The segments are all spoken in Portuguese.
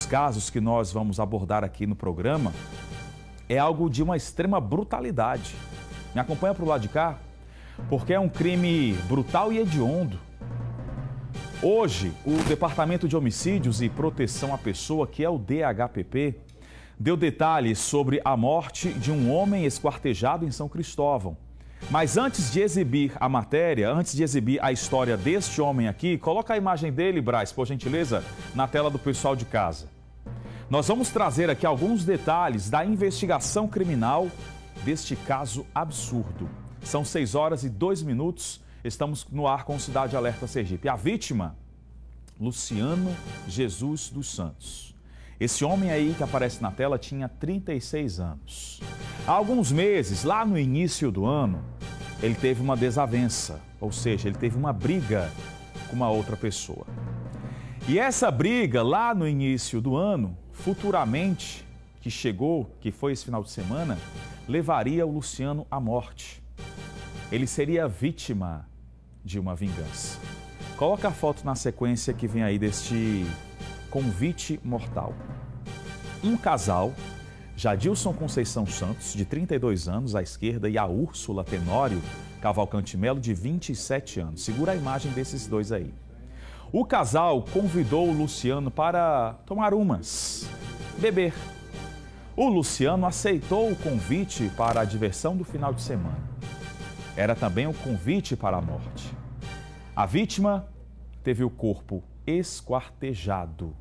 casos que nós vamos abordar aqui no programa é algo de uma extrema brutalidade. Me acompanha para o lado de cá? Porque é um crime brutal e hediondo. Hoje, o Departamento de Homicídios e Proteção à Pessoa, que é o DHPP, deu detalhes sobre a morte de um homem esquartejado em São Cristóvão. Mas antes de exibir a matéria, antes de exibir a história deste homem aqui, coloca a imagem dele, Braz, por gentileza, na tela do pessoal de casa. Nós vamos trazer aqui alguns detalhes da investigação criminal deste caso absurdo. São 6h02, estamos no ar com Cidade Alerta Sergipe. A vítima, Luciano Jesus dos Santos. Esse homem aí que aparece na tela tinha 36 anos. Há alguns meses, lá no início do ano, ele teve uma desavença, ou seja, ele teve uma briga com uma outra pessoa. E essa briga, lá no início do ano, futuramente, que foi esse final de semana, levaria o Luciano à morte. Ele seria vítima de uma vingança. Coloca a foto na sequência que vem aí deste convite mortal. Um casal, Jadilson Conceição Santos, de 32 anos, à esquerda, e a Úrsula Tenório Cavalcante Melo, de 27 anos. Segura a imagem desses dois aí. O casal convidou o Luciano para tomar umas, beber. O Luciano aceitou o convite para a diversão do final de semana. Era também um convite para a morte. A vítima teve o corpo esquartejado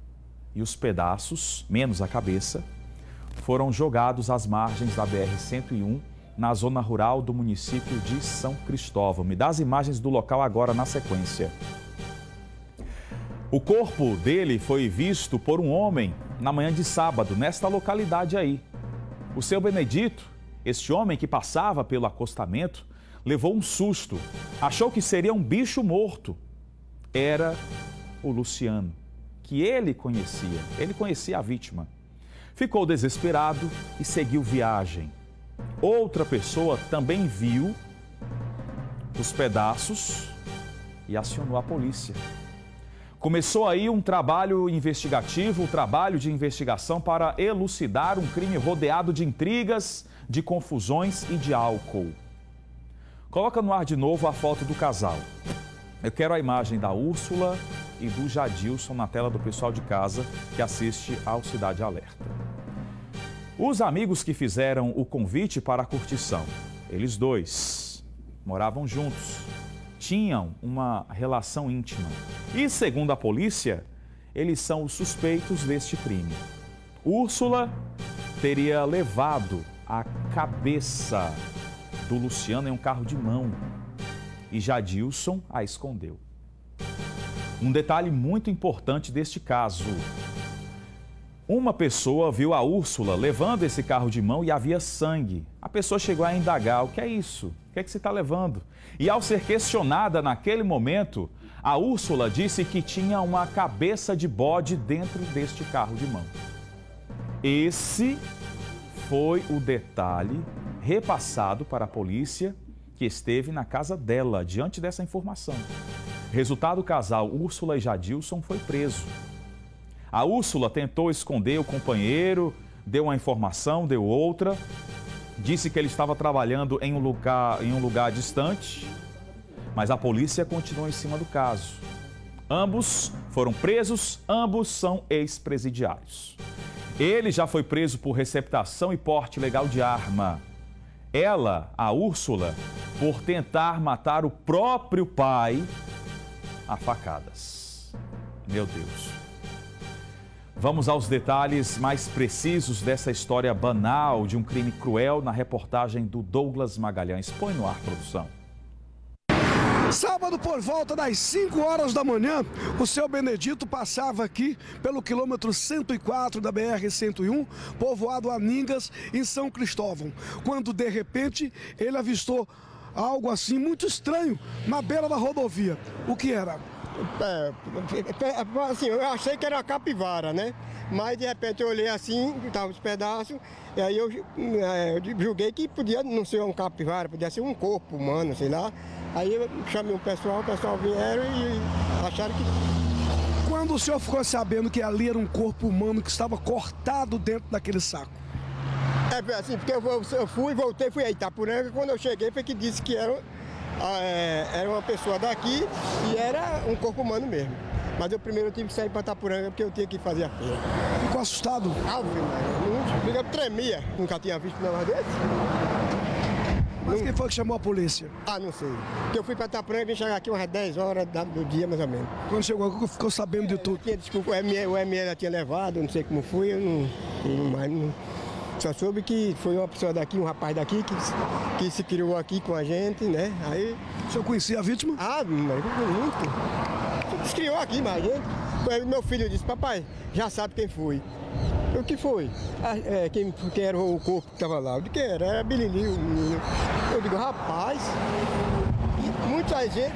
e os pedaços, menos a cabeça, foram jogados às margens da BR-101, na zona rural do município de São Cristóvão. Me dá as imagens do local agora na sequência. O corpo dele foi visto por um homem na manhã de sábado, nesta localidade aí. O seu Benedito, este homem que passava pelo acostamento, levou um susto. Achou que seria um bicho morto. Era o Luciano, que ele conhecia a vítima. Ficou desesperado e seguiu viagem. Outra pessoa também viu os pedaços e acionou a polícia. Começou aí um trabalho investigativo, um trabalho de investigação para elucidar um crime rodeado de intrigas, de confusões e de álcool. Coloca no ar de novo a foto do casal. Eu quero a imagem da Úrsula e do Jadilson na tela do pessoal de casa que assiste ao Cidade Alerta. Os amigos que fizeram o convite para a curtição, eles dois moravam juntos, tinham uma relação íntima e, segundo a polícia, eles são os suspeitos deste crime. Úrsula teria levado a cabeça do Luciano em um carro de mão e Jadilson a escondeu. Um detalhe muito importante deste caso: uma pessoa viu a Úrsula levando esse carro de mão e havia sangue. A pessoa chegou a indagar: o que é isso? O que é que você está levando? E ao ser questionada naquele momento, a Úrsula disse que tinha uma cabeça de bode dentro deste carro de mão. Esse foi o detalhe repassado para a polícia que esteve na casa dela, diante dessa informação. Resultado, o casal Úrsula e Jadilson foi preso. A Úrsula tentou esconder o companheiro, deu uma informação, deu outra, disse que ele estava trabalhando em um lugar distante, mas a polícia continuou em cima do caso. Ambos foram presos, ambos são ex-presidiários. Ele já foi preso por receptação e porte ilegal de arma. Ela, a Úrsula, por tentar matar o próprio pai a facadas. Meu Deus. Vamos aos detalhes mais precisos dessa história banal de um crime cruel na reportagem do Douglas Magalhães. Põe no ar, produção. Sábado, por volta das 5 horas da manhã, o seu Benedito passava aqui pelo quilômetro 104 da BR-101, povoado Aningas, em São Cristóvão, quando de repente ele avistou algo assim muito estranho na beira da rodovia. O que era? Assim, eu achei que era uma capivara, né? Mas de repente eu olhei assim, estavam os pedaços, e aí eu julguei que podia não ser um capivara, podia ser um corpo humano, sei lá. Aí eu chamei o pessoal vieram e acharam que... Quando o senhor ficou sabendo que ali era um corpo humano que estava cortado dentro daquele saco? É assim, porque eu fui, voltei, fui a Itapuranga, quando eu cheguei foi que disse que era uma pessoa daqui e era um corpo humano mesmo. Mas eu primeiro tive que sair para Itapuranga porque eu tinha que fazer a feira. Ficou assustado? Eu tremia. Nunca tinha visto um negócio desse. Mas quem foi que chamou a polícia? Ah, não sei. Porque eu fui para Itapuranga e vim chegar aqui umas 10 horas do dia, mais ou menos. Quando chegou, ficou sabendo de tudo? Desculpa, o ML já tinha levado, não sei como foi, eu não. Só soube que foi uma pessoa daqui, um rapaz daqui, que se criou aqui com a gente, né? Aí... O senhor conhecia a vítima? Ah, muito. Se criou aqui, mas a gente... Meu filho disse, papai, já sabe quem foi. O que foi? Quem era o corpo que estava lá? O que era Bilili, o menino. Eu digo, rapaz, muita gente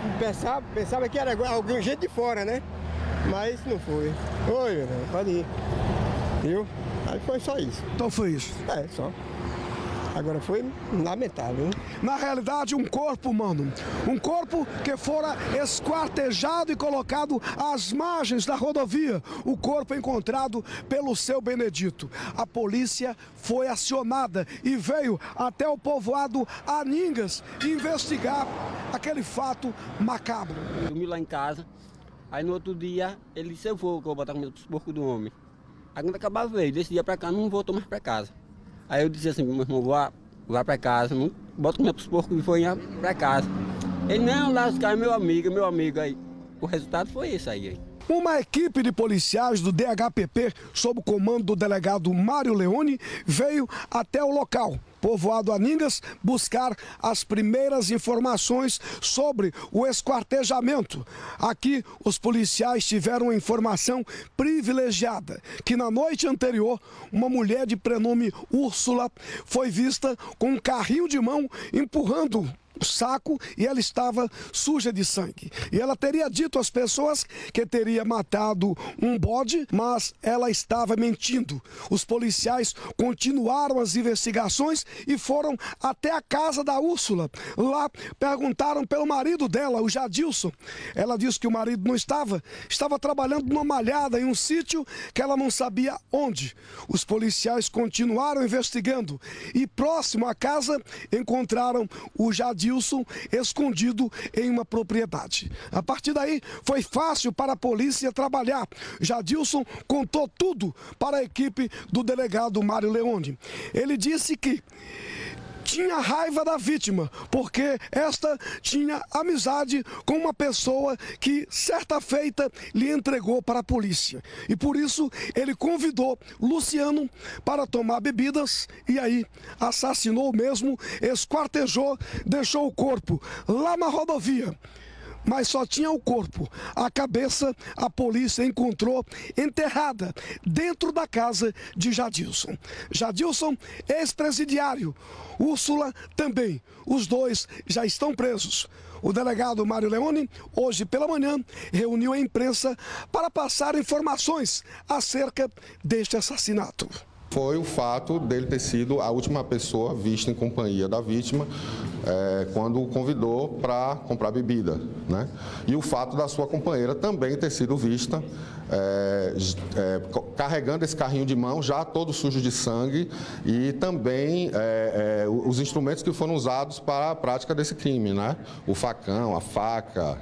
pensava que era alguém gente de fora, né? Mas não foi. Oi, meu irmão, pode ir. Viu? Aí foi só isso. Então foi isso? É, só. Agora foi lamentável, hein? Na realidade, um corpo humano. Um corpo que fora esquartejado e colocado às margens da rodovia. O corpo encontrado pelo seu Benedito. A polícia foi acionada e veio até o povoado Aningas investigar aquele fato macabro. Dormi lá em casa. Aí no outro dia ele disse, eu vou botar comida para os porcos do homem. Aí quando acabava veio, desse dia pra cá não voltou mais pra casa. Aí eu disse assim, meu irmão, vá pra casa, não bota comida pros porcos e foi pra casa. Ele, não, lá os caras, meu amigo, aí. O resultado foi esse aí. Uma equipe de policiais do DHPP, sob o comando do delegado Mário Leone, veio até o local, povoado Aningas, buscar as primeiras informações sobre o esquartejamento. Aqui, os policiais tiveram uma informação privilegiada, que na noite anterior, uma mulher de prenome Úrsula foi vista com um carrinho de mão empurrando o saco e ela estava suja de sangue. E ela teria dito às pessoas que teria matado um bode, mas ela estava mentindo. Os policiais continuaram as investigações e foram até a casa da Úrsula. Lá perguntaram pelo marido dela, o Jadilson. Ela disse que o marido não estava trabalhando numa malhada em um sítio que ela não sabia onde. Os policiais continuaram investigando e próximo à casa encontraram o Jadilson escondido em uma propriedade. A partir daí, foi fácil para a polícia trabalhar. Jadilson contou tudo para a equipe do delegado Mário Leone. Ele disse que tinha raiva da vítima, porque esta tinha amizade com uma pessoa que, certa feita, lhe entregou para a polícia. E por isso, ele convidou Luciano para tomar bebidas e aí assassinou mesmo, esquartejou, deixou o corpo lá na rodovia. Mas só tinha o corpo. A cabeça a polícia encontrou enterrada dentro da casa de Jadilson. Jadilson, ex-presidiário. Úrsula também. Os dois já estão presos. O delegado Mário Leone, hoje pela manhã, reuniu a imprensa para passar informações acerca deste assassinato. Foi o fato dele ter sido a última pessoa vista em companhia da vítima quando o convidou para comprar bebida, né? E o fato da sua companheira também ter sido vista carregando esse carrinho de mão já todo sujo de sangue e também os instrumentos que foram usados para a prática desse crime, né? O facão, a faca,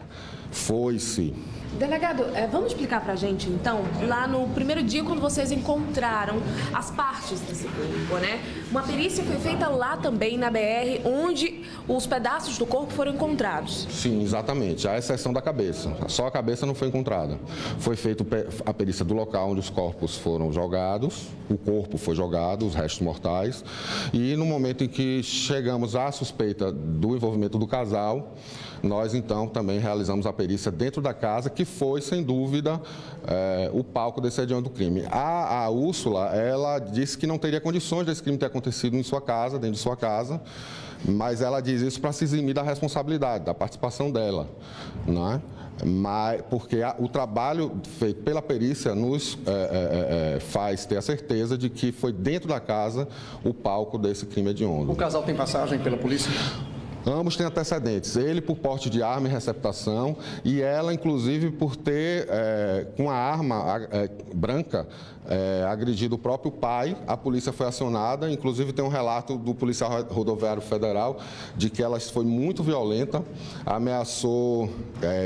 foice. Delegado, vamos explicar pra gente, então, lá no primeiro dia, quando vocês encontraram as partes desse corpo, né? Uma perícia foi feita lá também, na BR, onde os pedaços do corpo foram encontrados. Sim, exatamente, à exceção da cabeça. Só a cabeça não foi encontrada. Foi feita a perícia do local onde os corpos foram jogados, o corpo foi jogado, os restos mortais, e no momento em que chegamos à suspeita do envolvimento do casal, nós então também realizamos a perícia dentro da casa, que foi, sem dúvida, o palco desse hediondo crime. A Úrsula, ela disse que não teria condições desse crime ter acontecido em sua casa, dentro de sua casa, mas ela diz isso para se eximir da responsabilidade, da participação dela, né? Mas, porque o trabalho feito pela perícia nos faz ter a certeza de que foi dentro da casa o palco desse crime hediondo. O casal tem passagem pela polícia? Ambos têm antecedentes, ele por porte de arma e receptação e ela, inclusive, por ter, com a arma branca, agredido o próprio pai. A polícia foi acionada, inclusive tem um relato do policial rodoviário federal de que ela foi muito violenta, ameaçou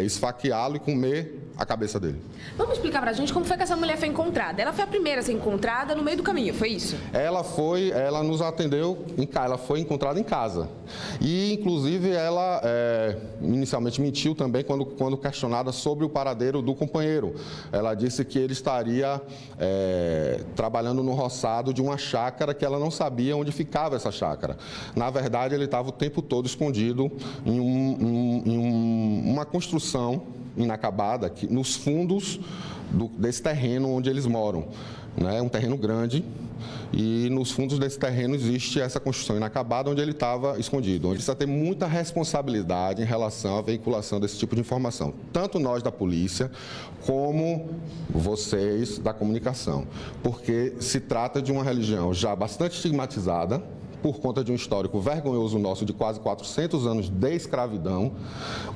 esfaqueá-lo e comer a cabeça dele. Vamos explicar pra gente como foi que essa mulher foi encontrada? Ela foi a primeira a ser encontrada no meio do caminho, foi isso? Ela nos atendeu, ela foi encontrada em casa. E, inclusive, ela inicialmente mentiu também quando questionada sobre o paradeiro do companheiro. Ela disse que ele estaria trabalhando no roçado de uma chácara que ela não sabia onde ficava essa chácara. Na verdade, ele estava o tempo todo escondido em uma construção inacabada, aqui, nos fundos desse terreno onde eles moram. Um terreno grande, e nos fundos desse terreno existe essa construção inacabada onde ele estava escondido. Onde precisa ter muita responsabilidade em relação à veiculação desse tipo de informação. Tanto nós da polícia, como vocês da comunicação. Porque se trata de uma religião já bastante estigmatizada, por conta de um histórico vergonhoso nosso de quase 400 anos de escravidão,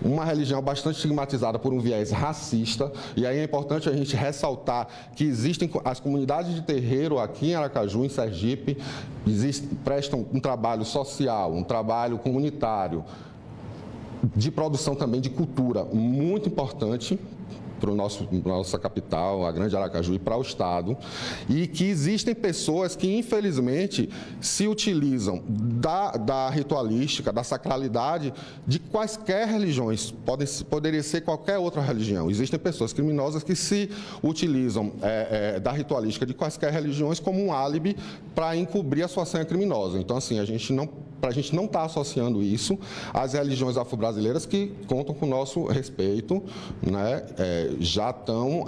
uma religião bastante estigmatizada por um viés racista, e aí é importante a gente ressaltar que existem as comunidades de terreiro aqui em Aracaju, em Sergipe, prestam um trabalho social, um trabalho comunitário, de produção também de cultura muito importante para nossa capital, a grande Aracaju, e para o Estado, e que existem pessoas que, infelizmente, se utilizam da ritualística, da sacralidade de quaisquer religiões, poderia ser qualquer outra religião. Existem pessoas criminosas que se utilizam da ritualística de quaisquer religiões como um álibi para encobrir a sua senha criminosa. Então, assim, para a gente não estar associando isso às religiões afro-brasileiras que contam com o nosso respeito, né? Já estão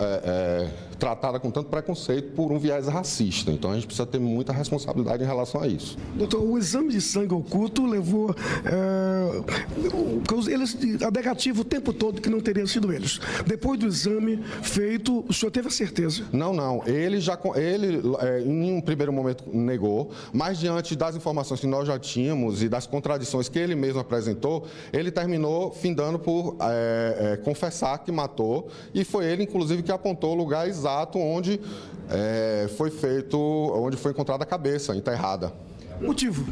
tratadas com tanto preconceito por um viés racista. Então, a gente precisa ter muita responsabilidade em relação a isso. Doutor, o exame de sangue oculto levou eles a negativo o tempo todo que não teriam sido eles. Depois do exame feito, o senhor teve a certeza? Não. Ele em um primeiro momento negou, mas diante das informações que nós já tínhamos e das contradições que ele mesmo apresentou, ele terminou findando por confessar que matou, e foi ele, inclusive, que apontou o lugar exato onde foi encontrada a cabeça enterrada. Motivo?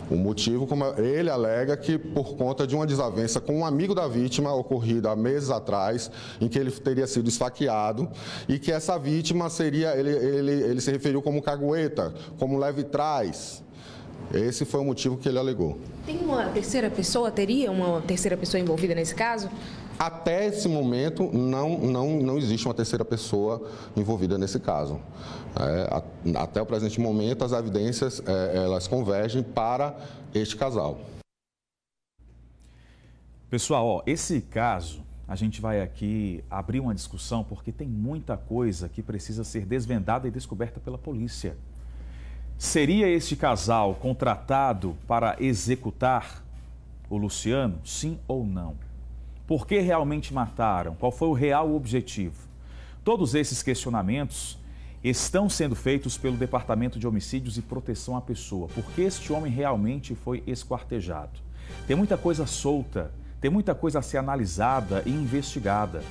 O motivo, como ele alega, que por conta de uma desavença com um amigo da vítima, ocorrida há meses atrás, em que ele teria sido esfaqueado, e que essa vítima seria, ele se referiu como cagueta, como leve-trás. Esse foi o motivo que ele alegou. Tem uma terceira pessoa, teria uma terceira pessoa envolvida nesse caso? Até esse momento, não existe uma terceira pessoa envolvida nesse caso. Até o presente momento, as evidências elas convergem para este casal. Pessoal, esse caso, a gente vai aqui abrir uma discussão porque tem muita coisa que precisa ser desvendada e descoberta pela polícia. Seria este casal contratado para executar o Luciano, sim ou não? Por que realmente mataram? Qual foi o real objetivo? Todos esses questionamentos estão sendo feitos pelo Departamento de Homicídios e Proteção à Pessoa. Por que este homem realmente foi esquartejado? Tem muita coisa solta, tem muita coisa a ser analisada e investigada.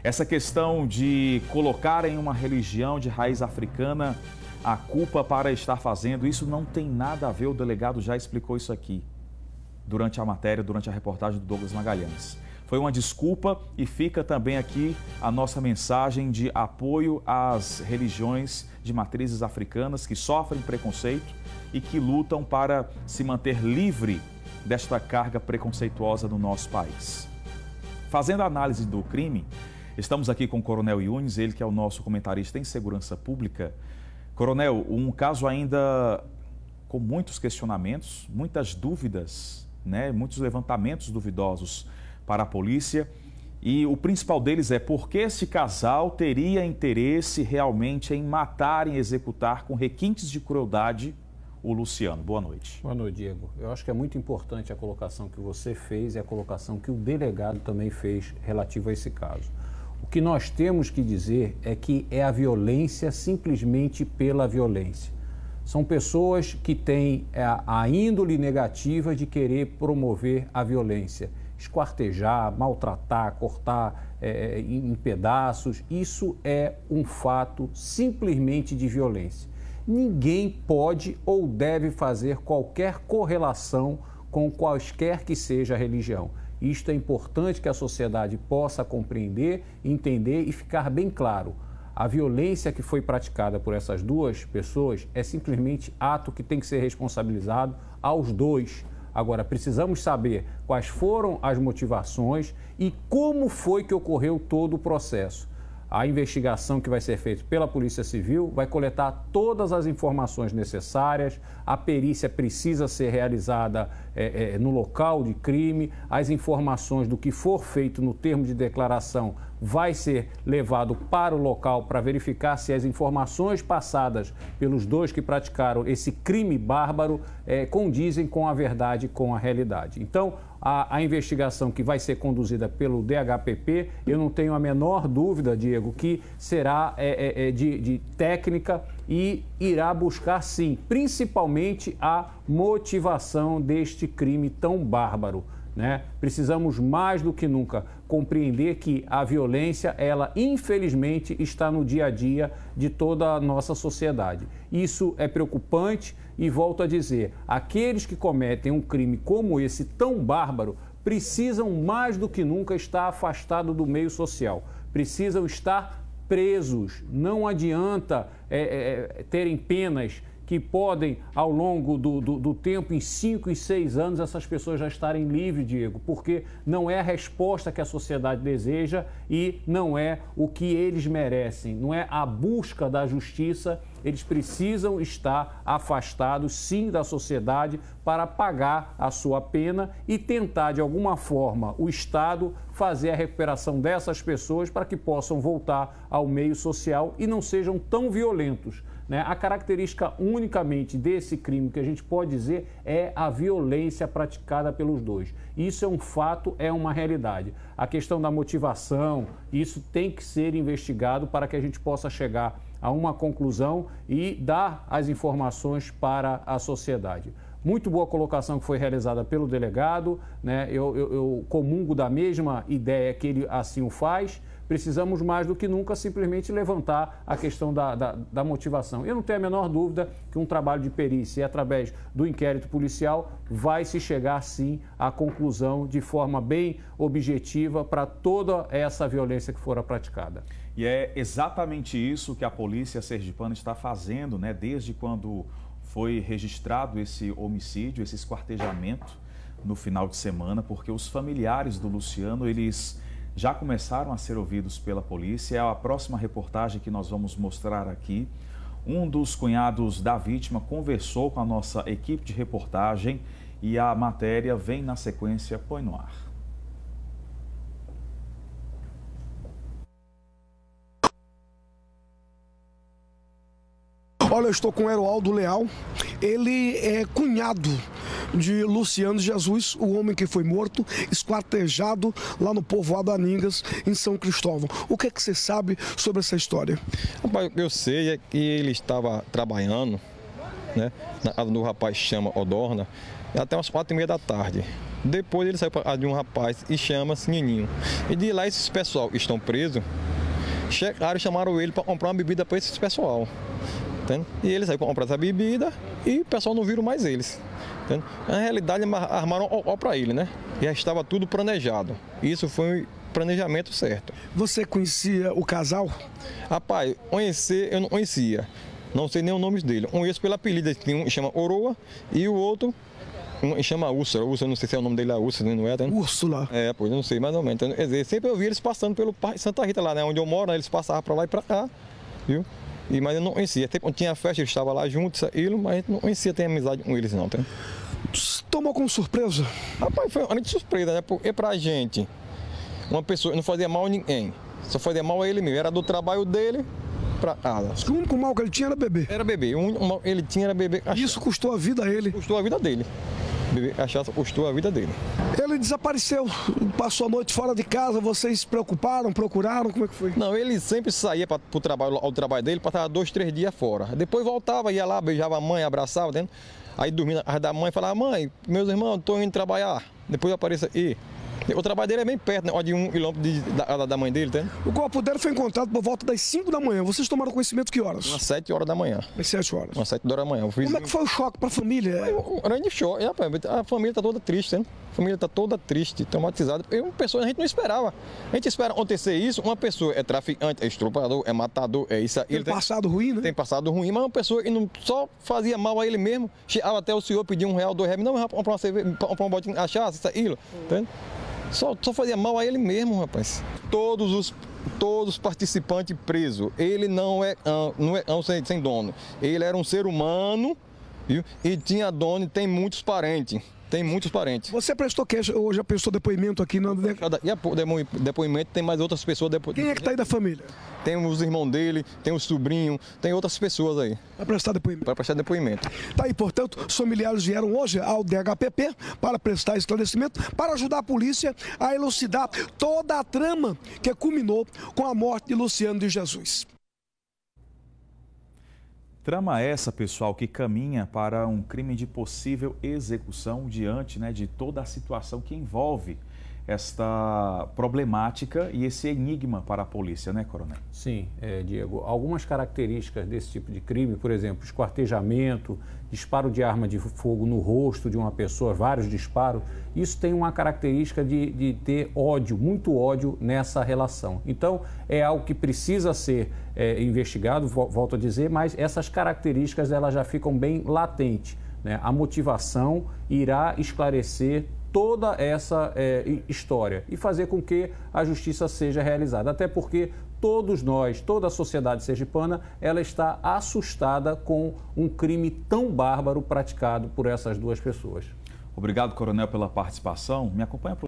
Essa questão de colocar em uma religião de raiz africana a culpa para estar fazendo, isso não tem nada a ver, o delegado já explicou isso aqui durante a matéria, durante a reportagem do Douglas Magalhães. Foi uma desculpa e fica também aqui a nossa mensagem de apoio às religiões de matrizes africanas que sofrem preconceito e que lutam para se manter livre desta carga preconceituosa no nosso país. Fazendo a análise do crime, estamos aqui com o Coronel Yunes, ele que é o nosso comentarista em segurança pública. Coronel, um caso ainda com muitos questionamentos, muitas dúvidas, né? Muitos levantamentos duvidosos para a polícia, e o principal deles é por que esse casal teria interesse realmente em matar e executar com requintes de crueldade o Luciano. Boa noite. Boa noite, Diego. Eu acho que é muito importante a colocação que você fez e a colocação que o delegado também fez relativo a esse caso. O que nós temos que dizer é que é a violência simplesmente pela violência. São pessoas que têm a índole negativa de querer promover a violência, esquartejar, maltratar, cortar em pedaços. Isso é um fato simplesmente de violência. Ninguém pode ou deve fazer qualquer correlação com quaisquer que seja a religião. Isto é importante que a sociedade possa compreender, entender e ficar bem claro. A violência que foi praticada por essas duas pessoas é simplesmente ato que tem que ser responsabilizado aos dois. Agora, precisamos saber quais foram as motivações e como foi que ocorreu todo o processo. A investigação que vai ser feita pela Polícia Civil vai coletar todas as informações necessárias, a perícia precisa ser realizada no local de crime, as informações do que for feito no termo de declaração vai ser levado para o local para verificar se as informações passadas pelos dois que praticaram esse crime bárbaro condizem com a verdade, com a realidade. Então, a investigação que vai ser conduzida pelo DHPP, eu não tenho a menor dúvida, Diego, que será de técnica e irá buscar, sim, principalmente a motivação deste crime tão bárbaro, né? Precisamos mais do que nunca compreender que a violência, ela infelizmente está no dia a dia de toda a nossa sociedade. Isso é preocupante e volto a dizer, aqueles que cometem um crime como esse tão bárbaro precisam mais do que nunca estar afastados do meio social, precisam estar presos. Não adianta terem penas que podem, ao longo do tempo, em 5 e 6 anos, essas pessoas já estarem livres, Diego, porque não é a resposta que a sociedade deseja e não é o que eles merecem, não é a busca da justiça. Eles precisam estar afastados, sim, da sociedade para pagar a sua pena e tentar, de alguma forma, o Estado fazer a recuperação dessas pessoas para que possam voltar ao meio social e não sejam tão violentos, né? A característica unicamente desse crime que a gente pode dizer é a violência praticada pelos dois. Isso é um fato, é uma realidade. A questão da motivação, isso tem que ser investigado para que a gente possa chegar a uma conclusão e dar as informações para a sociedade. Muito boa colocação que foi realizada pelo delegado, né? Eu comungo da mesma ideia que ele assim o faz. Precisamos mais do que nunca simplesmente levantar a questão da motivação. Eu não tenho a menor dúvida que um trabalho de perícia e através do inquérito policial vai se chegar sim à conclusão de forma bem objetiva para toda essa violência que fora praticada. E é exatamente isso que a polícia sergipana está fazendo, né? Desde quando foi registrado esse homicídio, esse esquartejamento no final de semana, porque os familiares do Luciano, eles já começaram a ser ouvidos pela polícia. É a próxima reportagem que nós vamos mostrar aqui. Um dos cunhados da vítima conversou com a nossa equipe de reportagem e a matéria vem na sequência, põe no ar. Olha, eu estou com o Heroaldo Leal, ele é cunhado de Luciano Jesus, o homem que foi morto, esquartejado lá no povoado Aningas, em São Cristóvão. O que é que você sabe sobre essa história? Rapaz, o que eu sei é que ele estava trabalhando, né, na casa do rapaz que chama Odorna, até umas 4h30 da tarde. Depois ele saiu para de um rapaz e chama-se Nininho. E de lá esses pessoal que estão presos, chegaram e chamaram ele para comprar uma bebida para esses pessoal. Entende? E ele saiu para comprar essa bebida e o pessoal não viram mais eles. Entende? Na realidade, armaram ó para ele, né? Já estava tudo planejado. Isso foi um planejamento certo. Você conhecia o casal? Rapaz, conhecer eu não conhecia. Não sei nem o nome dele. Conheço pelo apelido. Tem um que chama Oroa e o outro chama Úrsula. Úrsula, não sei se é o nome dele lá, Úrsula, não é? Tá? Úrsula. É, pois eu não sei mais ou menos. Então, quer dizer, sempre eu vi eles passando pelo Parque Santa Rita lá, né? Onde eu moro, né? Eles passavam para lá e para cá, viu? Mas eu não conhecia. Até quando tinha festa, eles estavam lá juntos, mas a gente não conhecia, ter amizade com eles não, tá? Tomou como surpresa? Rapaz, foi uma grande surpresa, né? Porque pra gente, uma pessoa não fazia mal a ninguém, só fazia mal a ele mesmo. Era do trabalho dele pra casa. O único mal que ele tinha era beber? Era beber. O único mal que ele tinha era beber cachaça. Isso custou a vida a ele? Custou a vida dele. beber cachaça, custou a vida dele. Ele desapareceu, passou a noite fora de casa, vocês se preocuparam, procuraram, como é que foi? Não, ele sempre saía para o trabalho, ao trabalho dele, passava 2, 3 dias fora. Depois voltava, ia lá, beijava a mãe, abraçava dentro. Aí dormia na casa da mãe e falava: mãe, meus irmãos, estou indo trabalhar. Depois apareça aí. O trabalho dele é bem perto, né? De 1 quilômetro da mãe dele, tá? O corpo dele foi encontrado por volta das 5 da manhã. Vocês tomaram conhecimento que horas? Umas 7 horas da manhã. Às 7 horas. Umas 7 horas da manhã. Como é que foi o choque para a família? Um grande choque. A família está toda triste, né? A família está toda triste, traumatizada. Uma pessoa, a gente não esperava. A gente espera acontecer isso. Uma pessoa é traficante, é estuprador, é matador, é isso. Tem passado ruim, né? Tem passado ruim, mas uma pessoa que não só fazia mal a ele mesmo, chegava até o senhor pedir R$1, R$2, não, comprar uma cerveja, comprar um botinho de cachaça, isso, aquilo. Entende? Só fazia mal a ele mesmo, rapaz. Todos os participantes presos, ele não é sem dono. Ele era um ser humano, viu? E tinha dono e tem muitos parentes. Tem muitos parentes. Você prestou queixa ou já prestou depoimento aqui? E depoimento tem mais outras pessoas. Quem é que está aí da família? Tem os irmãos dele, tem o sobrinho, tem outras pessoas aí. Para prestar depoimento? Para prestar depoimento. Tá aí, portanto, os familiares vieram hoje ao DHPP para prestar esclarecimento, para ajudar a polícia a elucidar toda a trama que culminou com a morte de Luciano de Jesus. Trama essa, pessoal, que caminha para um crime de possível execução diante, de toda a situação que envolve esta problemática e esse enigma para a polícia, né, Coronel? Sim, Diego. Algumas características desse tipo de crime, por exemplo, esquartejamento, disparo de arma de fogo no rosto de uma pessoa, vários disparos, isso tem uma característica de ter ódio, muito ódio nessa relação. Então, é algo que precisa ser investigado, volto a dizer, mas essas características elas já ficam bem latentes, né? A motivação irá esclarecer toda essa história e fazer com que a justiça seja realizada. Até porque todos nós, toda a sociedade sergipana, ela está assustada com um crime tão bárbaro praticado por essas duas pessoas. Obrigado, Coronel, pela participação. Me acompanha.